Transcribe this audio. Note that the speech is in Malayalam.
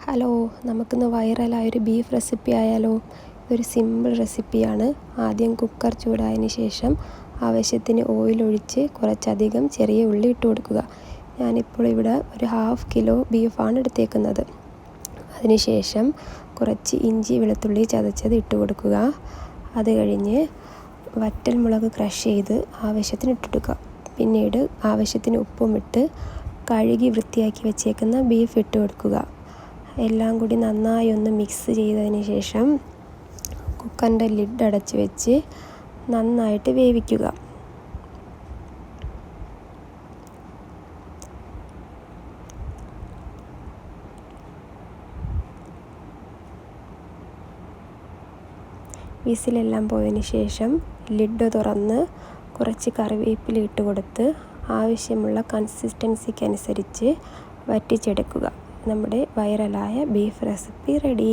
ഹലോ, നമുക്കിന്ന് വൈറലായൊരു ബീഫ് റെസിപ്പി ആയാലോ? ഇതൊരു സിമ്പിൾ റെസിപ്പിയാണ്. ആദ്യം കുക്കർ ചൂടായതിന് ശേഷം ആവശ്യത്തിന് ഓയിലൊഴിച്ച് കുറച്ചധികം ചെറിയ ഉള്ളി ഇട്ട് കൊടുക്കുക. ഞാനിപ്പോൾ ഇവിടെ ഒരു 1/2 കിലോ ബീഫാണ് എടുത്തേക്കുന്നത്. അതിനുശേഷം കുറച്ച് ഇഞ്ചി വെളുത്തുള്ളി ചതച്ചത് ഇട്ട് കൊടുക്കുക. അത് കഴിഞ്ഞ് വറ്റൽമുളക് ക്രഷ് ചെയ്ത് ആവശ്യത്തിന് ഇട്ടെടുക്കുക. പിന്നീട് ആവശ്യത്തിന് ഉപ്പും ഇട്ട് കഴുകി വൃത്തിയാക്കി വെച്ചേക്കുന്ന ബീഫ് ഇട്ട് കൊടുക്കുക. എല്ലാം കൂടി നന്നായി ഒന്ന് മിക്സ് ചെയ്തതിന് ശേഷം കുക്കറിൻ്റെ ലിഡ് അടച്ച് വെച്ച് നന്നായിട്ട് വേവിക്കുക. വിസിലെല്ലാം പോയതിന് ശേഷം ലിഡ് തുറന്ന് കുറച്ച് കറിവേപ്പില ഇട്ട് കൊടുത്ത് ആവശ്യമുള്ള കൺസിസ്റ്റൻസിക്ക് അനുസരിച്ച് വറ്റിച്ചെടുക്കുക. നമ്മുടെ വൈറലായ ബീഫ് റെസിപ്പി റെഡി.